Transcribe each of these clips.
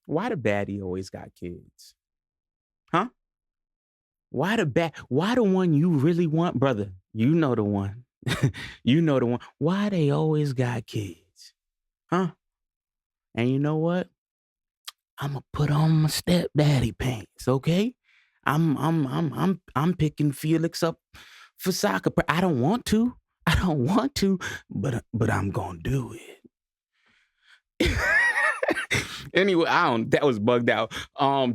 Why the baddie always got kids? Huh? Why the one you really want, brother? You know the one. You know the one. Why they always got kids? Huh? And you know what? I'ma put on my stepdaddy pants, okay? I'm picking Felix up for soccer. I don't want to. I don't want to, but I'm gonna do it. Anyway, I don't. That was bugged out.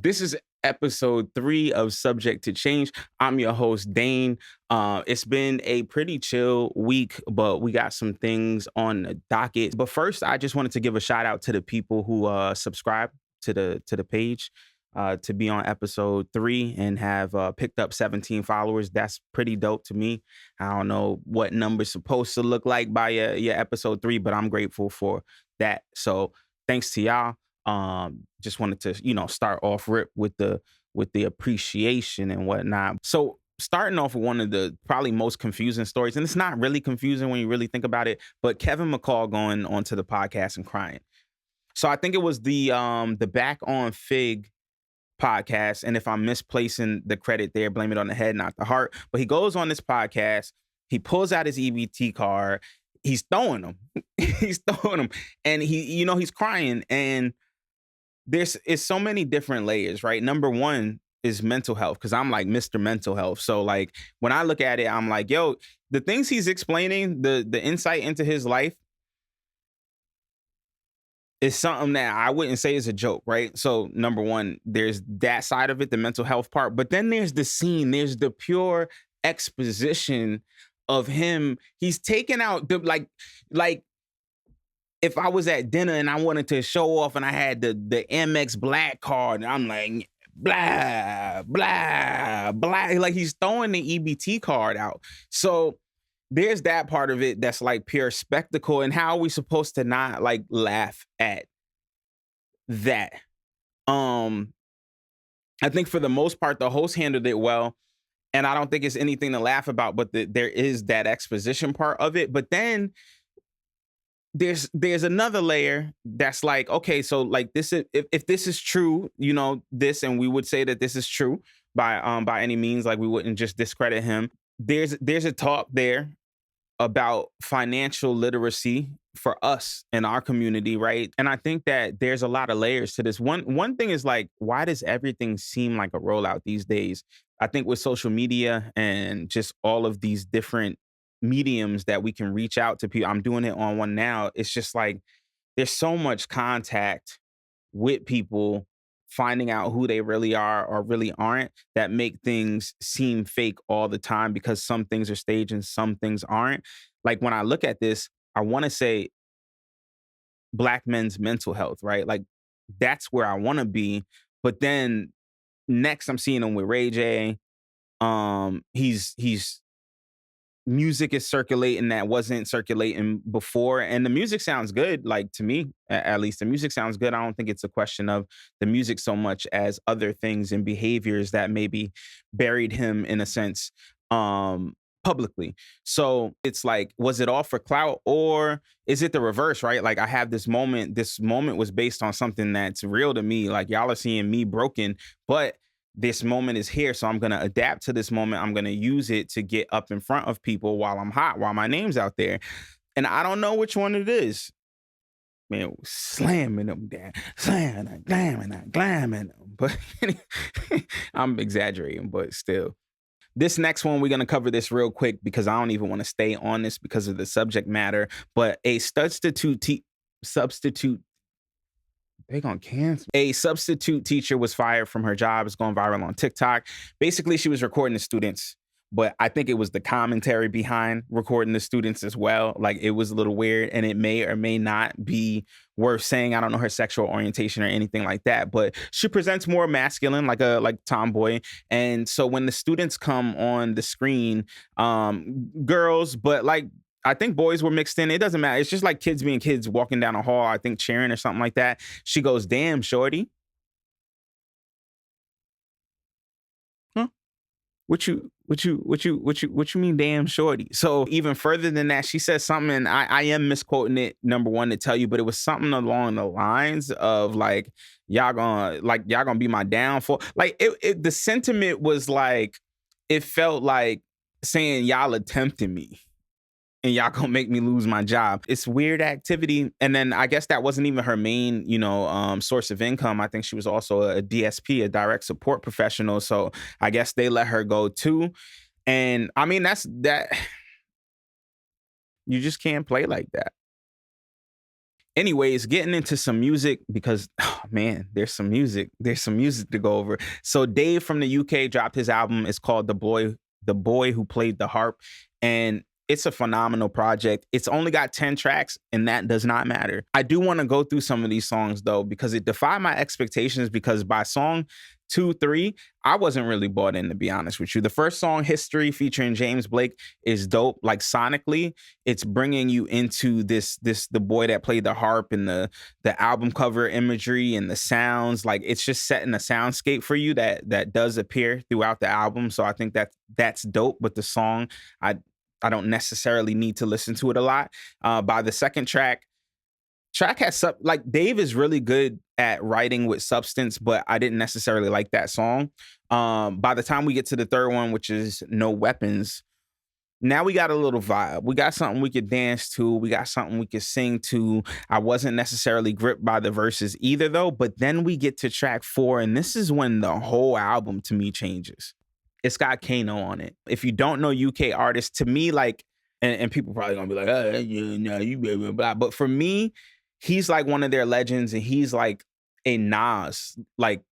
This is episode 3 of Subject to Change. I'm your host Dane. It's been a pretty chill week, but we got some things on the docket. But first, I just wanted to give a shout out to the people who subscribe to the page. To be on episode 3 and have picked up 17 followers. That's pretty dope to me. I don't know what number's supposed to look like by your episode 3, but I'm grateful for that. So thanks to y'all. Just wanted to, start off rip with the appreciation and whatnot. So starting off with one of the probably most confusing stories, and it's not really confusing when you really think about it, but Kevin McCall going onto the podcast and crying. So I think it was the Back on Fig podcast. And if I'm misplacing the credit there, blame it on the head, not the heart. But he goes on this podcast, he pulls out his EBT card, he's throwing them. He's throwing them. And he's crying. And there's so many different layers, right? Number one is mental health, because I'm like Mr. Mental Health. So like when I look at it, I'm like, yo, the things he's explaining, the insight into his life, is something that I wouldn't say is a joke, right? So number one, there's that side of it, the mental health part. But then there's the scene, there's the pure exposition of him. He's taking out the like if I was at dinner and I wanted to show off and I had the MX Black card, and I'm like, blah, blah, blah. Like he's throwing the EBT card out. So there's that part of it that's like pure spectacle. And how are we supposed to not like laugh at that? I think for the most part, the host handled it well. And I don't think it's anything to laugh about, but there is that exposition part of it. But then there's another layer that's like, okay, so like this is, if this is true, this, and we would say that this is true by any means, like we wouldn't just discredit him. There's a talk there about financial literacy for us in our community, right? And I think that there's a lot of layers to this. One thing is like, why does everything seem like a rollout these days? I think with social media and just all of these different mediums that we can reach out to people. I'm doing it on one now. It's just like there's so much contact with people, finding out who they really are or really aren't, that make things seem fake all the time because some things are staged and some things aren't. Like when I look at this, I want to say Black men's mental health, right? Like that's where I want to be. But then next I'm seeing him with Ray J. He's music is circulating that wasn't circulating before, and the music sounds good. Like to me, at least the music sounds good. I don't think it's a question of the music so much as other things and behaviors that maybe buried him in a sense publicly. So it's like, was it all for clout, or is it the reverse, right? Like I have this moment was based on something that's real to me. Like y'all are seeing me broken, but this moment is here, so I'm going to adapt to this moment. I'm going to use it to get up in front of people while I'm hot, while my name's out there. And I don't know which one it is. Man, slamming them down, slamming, glamming them. But I'm exaggerating, but still. This next one, we're going to cover this real quick because I don't even want to stay on this because of the subject matter. But a they're gonna cancel. A substitute teacher was fired from her job. It's going viral on TikTok. Basically, she was recording the students, but I think it was the commentary behind recording the students as well. Like it was a little weird, and it may or may not be worth saying. I don't know her sexual orientation or anything like that, but she presents more masculine, like tomboy. And so when the students come on the screen, girls, but like I think boys were mixed in. It doesn't matter. It's just like kids being kids walking down a hall, I think cheering or something like that. She goes, "Damn, shorty." Huh? What you mean, damn shorty? So even further than that, she says something, and I am misquoting it, number one, to tell you, but it was something along the lines of like, y'all gonna be my downfall. Like the sentiment was like, it felt like saying y'all attempting me and y'all gonna make me lose my job. It's weird activity. And then I guess that wasn't even her main, source of income. I think she was also a DSP, a direct support professional. So I guess they let her go too. And I mean, that's that. You just can't play like that. Anyways, getting into some music because, oh man, there's some music. There's some music to go over. So Dave from the UK dropped his album. It's called The Boy Who Played the Harp. And it's a phenomenal project. It's only got 10 tracks, and that does not matter. I do want to go through some of these songs, though, because it defied my expectations, because by song 2, 3, I wasn't really bought in, to be honest with you. The first song, History, featuring James Blake, is dope. Like sonically, it's bringing you into the boy that played the harp, and the album cover imagery and the sounds. Like it's just setting a soundscape for you that does appear throughout the album. So I think that's dope. But the song, I don't necessarily need to listen to it a lot. By the second track has like Dave is really good at writing with substance, but I didn't necessarily like that song. By the time we get to the third one, which is No Weapons, now we got a little vibe. We got something we could dance to. We got something we could sing to. I wasn't necessarily gripped by the verses either, though. But then we get to track 4, and this is when the whole album to me changes. It's got Kano on it. If you don't know UK artists, to me, like, and people probably gonna be like, oh, you blah, blah, blah. But for me, he's like one of their legends, and he's like a Nas, like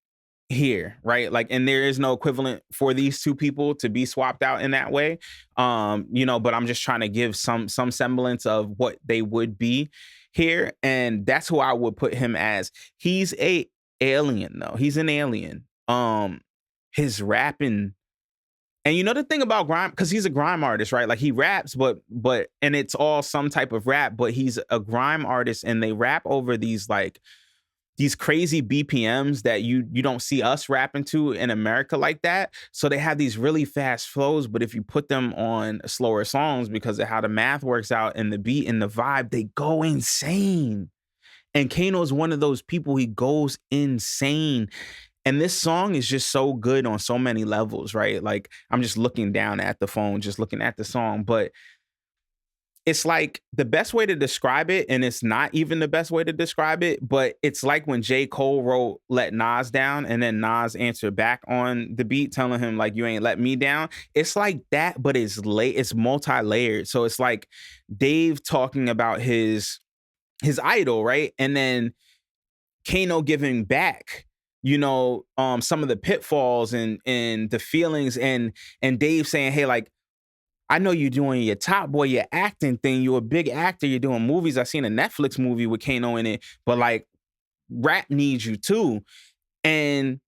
here, right? Like, and there is no equivalent for these two people to be swapped out in that way. But I'm just trying to give some semblance of what they would be here. And that's who I would put him as. He's a alien, though. He's an alien. His rapping. And you know the thing about grime, because he's a grime artist, right? Like he raps, but and it's all some type of rap, but he's a grime artist, and they rap over these crazy BPMs that you don't see us rapping to in America like that. So they have these really fast flows, but if you put them on slower songs, because of how the math works out and the beat and the vibe, they go insane. And Kano is one of those people, he goes insane. And this song is just so good on so many levels, right? Like I'm just looking down at the phone, just looking at the song, but it's like the best way to describe it, and it's not even the best way to describe it, but it's like when J. Cole wrote Let Nas Down, and then Nas answered back on the beat telling him like, you ain't let me down. It's like that, but it's multi-layered. So it's like Dave talking about his idol, right? And then Kano giving back, some of the pitfalls and the feelings, and Dave saying, hey, like, I know you're doing your Top Boy, your acting thing. You're a big actor. You're doing movies. I seen a Netflix movie with Kano in it, but like rap needs you too. And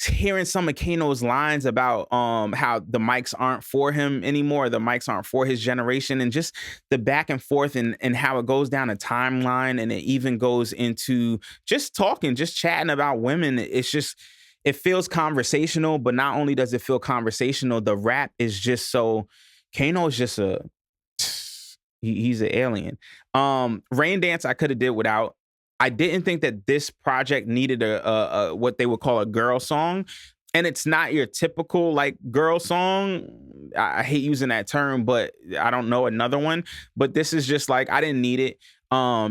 hearing some of Kano's lines about how the mics aren't for him anymore, the mics aren't for his generation, and just the back and forth and how it goes down a timeline, and it even goes into just talking, just chatting about women. It feels conversational, but not only does it feel conversational, the rap is just so, Kano is just he's an alien. Rain Dance I could have did without. I didn't think that this project needed a what they would call a girl song. And it's not your typical like girl song. I hate using that term, but I don't know another one. But this is just like, I didn't need it.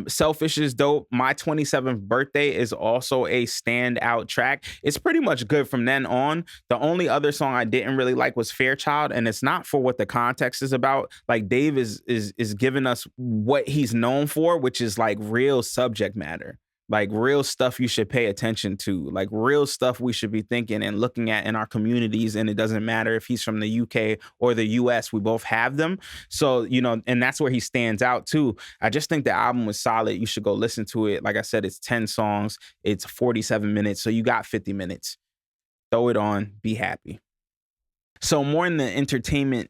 Selfish is dope. My 27th Birthday is also a standout track. It's pretty much good from then on. The only other song I didn't really like was Fairchild, and it's not for what the context is about. Like Dave is giving us what he's known for, which is like real subject matter. Like real stuff you should pay attention to, like real stuff we should be thinking and looking at in our communities. And it doesn't matter if he's from the UK or the US, we both have them. So, and that's where he stands out too. I just think the album was solid. You should go listen to it. Like I said, it's 10 songs. It's 47 minutes. So you got 50 minutes. Throw it on, be happy. So more in the entertainment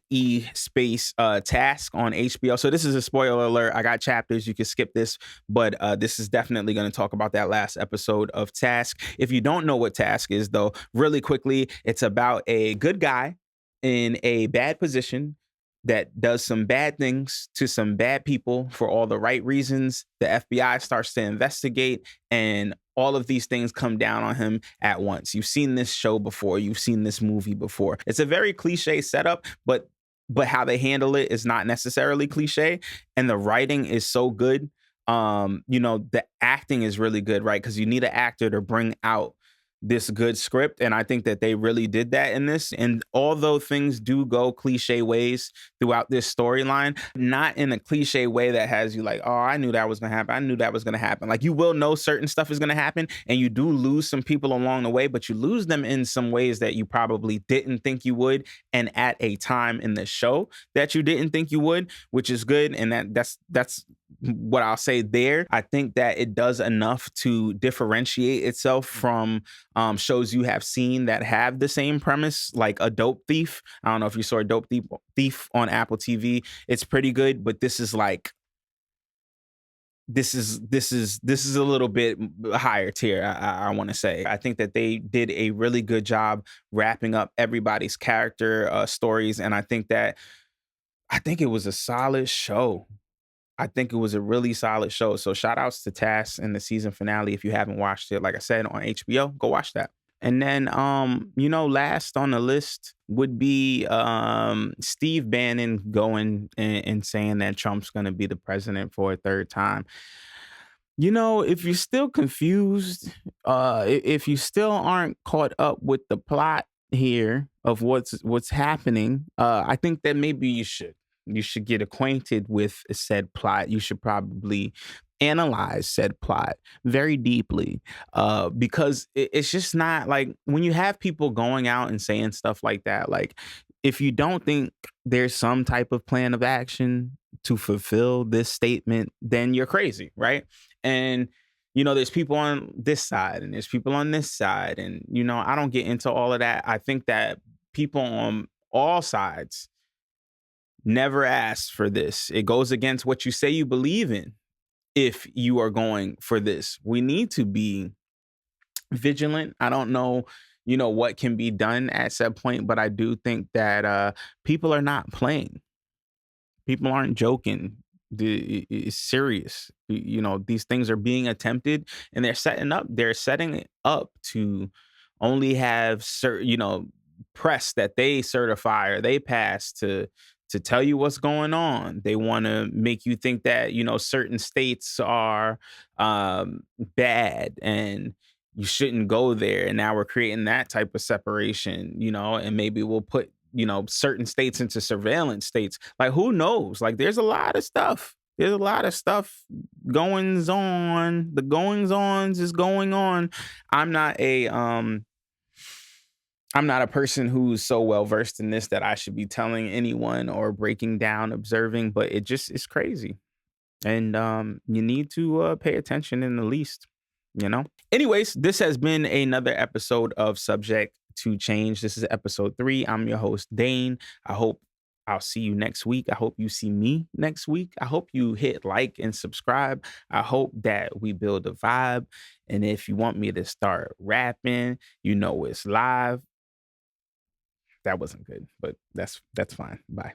space, Task on HBO. So this is a spoiler alert. I got chapters. You can skip this, but this is definitely going to talk about that last episode of Task. If you don't know what Task is, though, really quickly, it's about a good guy in a bad position that does some bad things to some bad people for all the right reasons. The FBI starts to investigate, and all of these things come down on him at once. You've seen this show before, you've seen this movie before. It's a very cliche setup, but how they handle it is not necessarily cliche, and the writing is so good. The acting is really good, right? Because you need an actor to bring out this good script, and I think that they really did that in this. And although things do go cliche ways throughout this storyline, not in a cliche way that has you like, oh, I knew that was gonna happen, I knew that was gonna happen. Like, you will know certain stuff is gonna happen, and you do lose some people along the way, but you lose them in some ways that you probably didn't think you would, and at a time in the show that you didn't think you would, which is good. And that's what I'll say there. I think that it does enough to differentiate itself from shows you have seen that have the same premise, like a Dope Thief. I don't know if you saw a Dope Thief on Apple TV. It's pretty good, but this is a little bit higher tier. I want to say. I think that they did a really good job wrapping up everybody's character stories, and I think it was a solid show. I think it was a really solid show. So shout outs to Task and the season finale. If you haven't watched it, like I said, on HBO, go watch that. And then, last on the list would be Steve Bannon going and saying that Trump's going to be the president for a third time. If you're still confused, if you still aren't caught up with the plot here of what's happening, I think that maybe you should. You should get acquainted with said plot. You should probably analyze said plot very deeply, because it's just not like when you have people going out and saying stuff like that. Like, if you don't think there's some type of plan of action to fulfill this statement, then you're crazy, right? And there's people on this side and there's people on this side, and I don't get into all of that. I think that people on all sides never asked for this. It goes against what you say you believe in if you are going for this. We need to be vigilant. I don't know, what can be done at said point, but I do think that people are not playing. People aren't joking. It's serious. These things are being attempted, and they're setting it up to only have certain, press that they certify or they pass to tell you what's going on. They want to make you think that, certain states are bad and you shouldn't go there. And now we're creating that type of separation, and maybe we'll put, certain states into surveillance states. Like, who knows? Like, there's a lot of stuff. There's a lot of stuff goings on. The goings-ons is going on. I'm not a person who's so well versed in this that I should be telling anyone or breaking down, observing, but it's crazy. And you need to pay attention in the least, Anyways, this has been another episode of Subject to Change. This is episode 3. I'm your host, Dane. I hope I'll see you next week. I hope you see me next week. I hope you hit like and subscribe. I hope that we build a vibe. And if you want me to start rapping, it's live. That wasn't good, but that's fine. Bye.